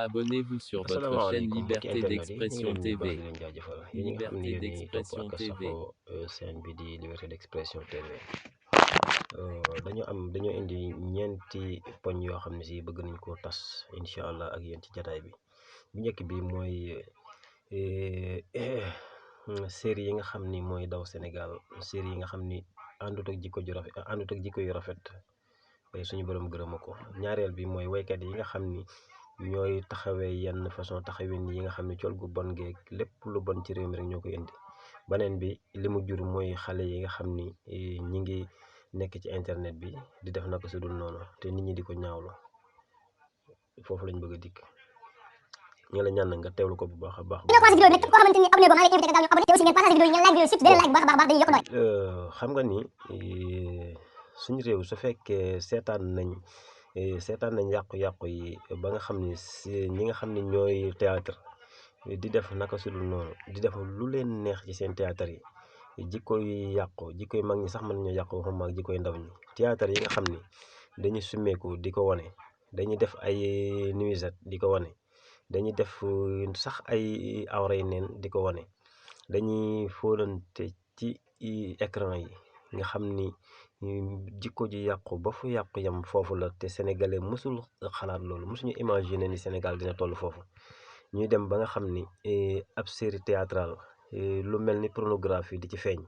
Abonnez-vous sur votre chaîne asalaamaaleykum mbokki Liberté internet yi ñu ngi d'expression leen di baax di TV. leen jaajëfal yéen ñi nga xam ne Liberté yéen ñi topp d'expression ak TV. safo seen bi di Liberté d'expression TV. dañoo indi ñeenti poñ yoo xam ne si bëgg nañ koo tas incha allah ak yéen ci jataay bi. Bu njëkk bi mooy série yi nga xam ni mooy daw Sénégal, série yi nga xam ni àndut ak jikko ju rafet àndut ak jikko yu rafet suñu borom gërëma ko. ñaareel bi mooy waykat yi nga xam ni ñooy taxawee yenn façon taxawin yi nga xam ne col gu bon geeg lépp lu bon ci réew mi rek ñoo koy indi. beneen bi li mu jur mooy xale yi nga xam ni ñi ngi nekk ci internet bi di def naka su dul noonu te nit ñi di ko ñaawlu. foofu lañ bëgg a dikk. ñu la ñaan nga teewlu ko bu baax a baax. xam nga ni suñu réew su fekkee seetaan nañ yàqu-yàqu yi ba nga xam ni ñi nga xam ni ñooy théâtre di def naka sudul noonu di def lu leen neex ci seen théâtre yi, jikko yi yàqu, jikko yi mag ñi sax mën nañoo yàqu, waxuma ak jikko yi ndaw ñi. théâtre yi nga xam ni dañuy summeeku di ko wane, dañuy def ay nuisette di ko wane, dañuy def sax ay awray neen di ko wane, dañuy fóonante ci écran yi nga xam ni jikko ji yàqu ba fu yàqu yam foofu la. te sénégalais mësul xalaat loolu, mësuñu imaginer ni Sénégal dina toll foofu. ñuy dem ba nga xam ni ab série théâtrale lu mel ni pornographie di ci feeñ.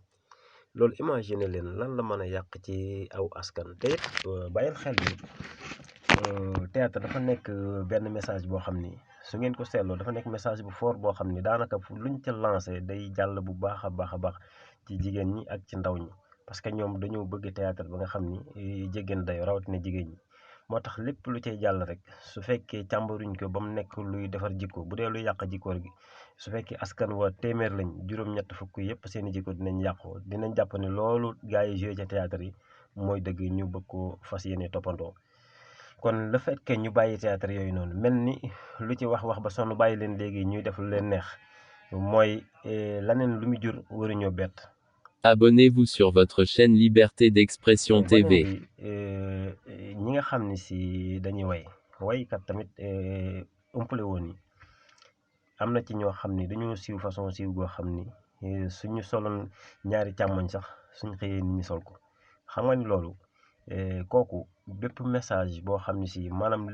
loolu imaginer leen lan la mën a yàq ci aw askan. te it bàyyil xel ni théâtre dafa nekk benn message boo xam ni su ngeen ko seetloo dafa nekk message bu fort boo xam ni daanaka luñ ca lancé day jàll bu baax a baax ci jigéen ñi ak ci ndaw ñi. parce que ñoom dañoo bëgg théâtre ba nga xam ni jégeen dayo rawatina jigéen ñi. moo tax lépp lu cay jàll rek su fekkee càmbaruñ ko ba mu nekk luy defar jikko, bu dee luy yàq jikkoor gi, su fekkee askan wa téeméer lañ, juróom-ñett fukk yëpp seen i jikko dinañ yàqu, dinañ jàpp ne loolu gars yi joué ca théâtre yi mooy dëgg, ñu bëgg koo fas yéene toppandoo. kon le fait que ñu bàyyi théâtre yooyu noonu mel ni lu ci wax ba sonn bàyyi leen léegi ñuy def lu leen neex, mooy laneen lu mu jur waruñoo bett. Abonnez-vous sur votre chaîne Liberté d'expression TV. ñi nga xam ni si dañuy waykat tamit umpale woon ni am na ci ñoo xam ni dañoo siiw façon siiw goo xam ni suñu soloon ñaari càmmoñ sax suñ xëyee nit ñi sol ko. xam nga ni loolu kooku bépp message boo xam ne si maanaam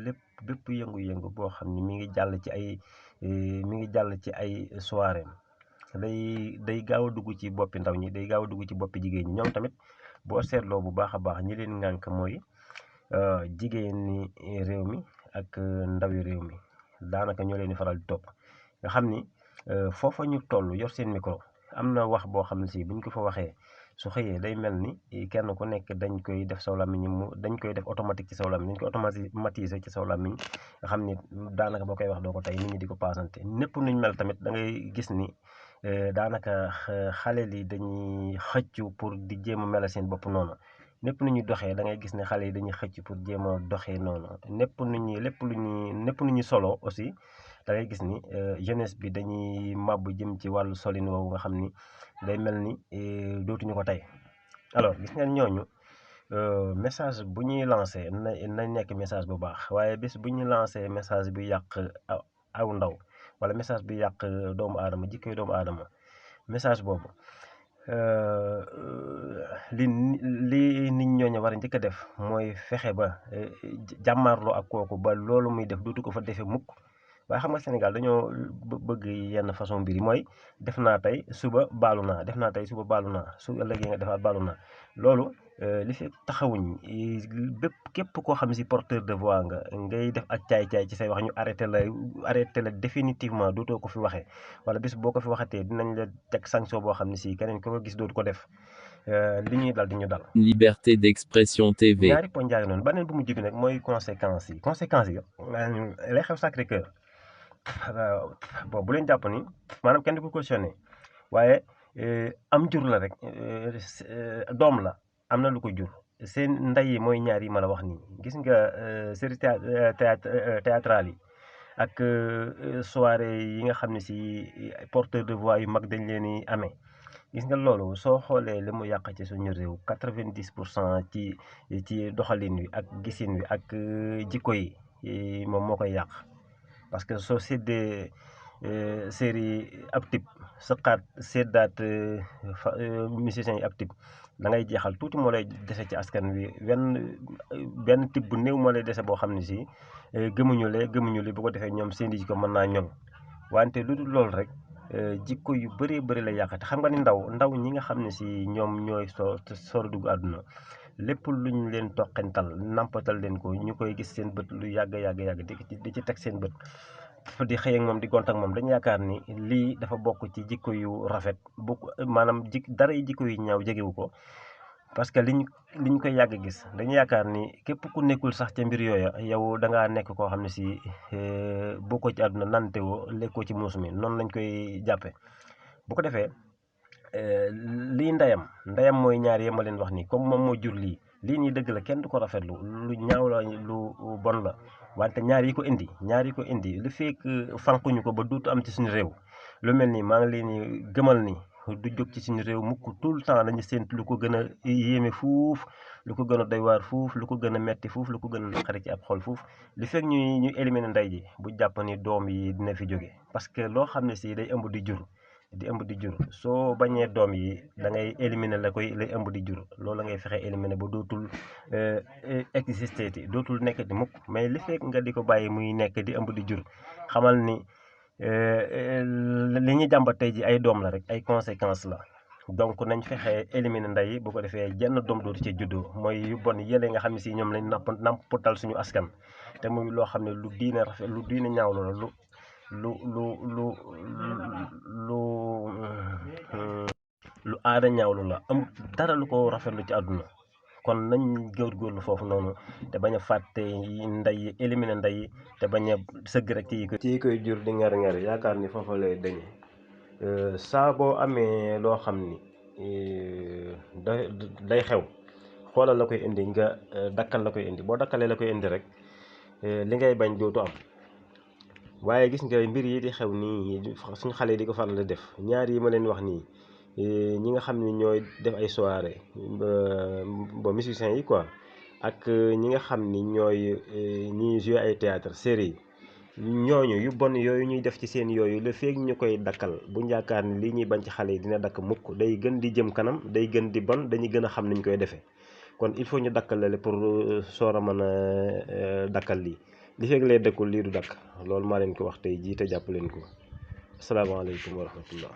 bépp yëngu-yëngu boo xam ni mi ngi jàll ci ay soirée day gaaw a dugg ci boppi ndaw ñi, day gaaw a dugg ci boppi jigéen ñi. ñoom tamit boo seetloo bu baax a baax ñi leen ngànk mooy jigéen ñi réew mi ak ndawi réew mi, daanaka ñoo leen di faral di topp. nga xam ni foofa ñu toll yor seen micro, am na wax boo xam ne si buñ ko fa waxee su xëyee day mel ni kenn ku nekk dañ koy def saw làmmiñ dañ koy def automatique ci saw làmmiñ, dañ koy automatiser ci saw làmmiñ, nga xam ni daanaka boo koy wax doo ko tey, nit ñi di ko paasante. népp nuñ mel tamit da ngay gis ni daanaka xale li dañuy xëccu pour di jéem a melal seen bopp noonu. népp nu ñuy doxee da ngay gis ne xale yi dañuy xëcc pour jéem a doxee noonu. népp nu ñuy solo aussi da ngay gis ni jeunesse bi dañuy màbb jëm ci wàllu solin woowu nga xam ni day mel ni dootuñu ko tey. alors gis ngeen ñooñu message bu ñuy lancé na nekk message bu baax, waaye bés bu ñu lancé message bu yàq aw ndaw wala message bi yàq doomu aadama, jikkoy doomu aadama, message boobu li nit ñooñu war a njëkk a def mooy fexe ba jàmmaarloo ak kooku ba loolu muy def dootu ko fa defee mukk. waaye xam nga Sénégal dañoo bëgg yenn façon mbir yi, mooy def naa tey suba baalu naa, def naa tey suba baalu naa, su ëllëgee nga defaat baalu naa. loolu li fi taxawuñ képp koo xam ne si porteur de voix nga ngay def ak caay-caay ci say wax, ñu arrêté la définitivement, dootoo ko fi waxee. wala bis boo ko fi waxatee dinañ la teg sanction boo xam ne si keneen ko gis dootu ko def. li ñuy dal di ñu dal. Liberté d'expression TV. ñaari poñ jaay noonu. beneen bu mu jigi nag mooy conséquences yi lay xew Sacré-Cœur bon bu leen jàpp ni maanaam kenn du ko cautionné, waaye am jur la rek, doom la, am na lu ko jur. seen ndey yi mooy ñaar yi ma la wax nii. gis nga série théâtrale yi ak soirée yi nga xam ne si porteur de voix yu mag dañ leen di amee. gis nga loolu soo xoolee li mu yàq ci suñu réew 90% ci doxalin wi ak gisin wi ak jikko yi moom moo koy yàq. parce que soo séddee série ab type sëqaat séddaat musiciens yi ab type da ngay jeexal tuuti moo lay dese ci askan wi benn type bu néew moo lay dese boo xam ne si gëmuñu li bu ko defee ñoom seen i jikko mën naa ñoŋ wante lu dul loolu rek jikko yu bëree bëri la yàq te xam nga ni ndaw ñi nga xam ne si ñoom ñooy soor a dugg àdduna lépp luñ leen toqental nampatal leen ko ñu koy gis seen bët lu yàgg di ci teg seen bët di xëy ak moom di gont ak moom dañu yaakaar ni lii dafa bokk ci jikko yu rafet maanaam dara yi jikko yu ñaaw jegewu ko parce que liñ koy yàgg gis dañu yaakaar ni képp ku nekkul sax ca mbir yooya yow da ngaa nekk koo xam ne si bokkoo ci àdduna nante woo lekkoo ci muus mi noonu lañ koy jàppe bu ko defee lii ndeyam mooy ñaar yi ma leen wax nii comme moom moo jur lii nii dëgg la kenn du ko rafetlu lu ñaaw la lu bon la wante ñaar yi ko indi lu fekk fanquñu ko ba duutu am ci suñu réew lu mel ni maa ngi leen di gëmal ni du jóg ci suñu réew mukk tout le temps dañu séntu lu ko gën a yéeme fuuf lu ko gën a doy waar fuuf lu ko gën a metti fuuf lu ko gën a naqari ci ab xol fuuf li fekk ñu éliminer ndey ji bu jàpp ni doom yi dina fi jóge parce que loo xam ne si day ëmb di jur soo bañee doom yi da ngay éliminer lay ëmb di jur loolu la ngay fexe éliminer ba dootul exister ti dootul nekk di mukk mais li fekk nga di ko bàyyi muy nekk di ëmb di jur xamal ni li ñuy jàmbat tey ji ay doom la rek ay conséquences la donc nañ fexe éliminer ndey bu ko defee jenn doom dootu ci juddoo mooy yu bon yële nga xam ne si ñoom lañ namputal suñu askan te muy loo xam ne lu diine rafet lu diine ñaawlu la lu aada ñaawlu la am dara lu ko rafetlu ci àdduna kon nañ góorgóorlu foofu noonu te bañ a fàtte ndey éliminer ndey te bañ a sëgg rek ci koy jur di ngar yaakaar ni foofa lay dañe saa boo amee loo xam ni day xew xoolal la koy indi nga dakkal la koy indi boo dakkalee la koy indi rek li ngay bañ dootu am waaye gis nga mbir yi di xew nii suñu xale yi di ko faral di def ñaar yi ma leen wax nii ñi nga xam ni ñooy def ay soirée ba musiciens yi quoi ak ñi nga xam ni ñooy ñiy jouer ay théâtre série yi ñooñu yu bon yooyu ñuy def ci seen yooyu la feeg ñu koy dakkal bu ñu yaakaar ni lii ñuy bañ ci xale yi dina dakk mukk day gën di jëm kanam day gën di bon dañuy gën a xam niñ koy defee kon il faut ñu dakkal lale pour soor a mën a dakkal lii li feeg lay dëkkul lii du dakk loolu maa leen ko wax tey jii te jàpp leen ko asalaamaaleykum wa rahmatullah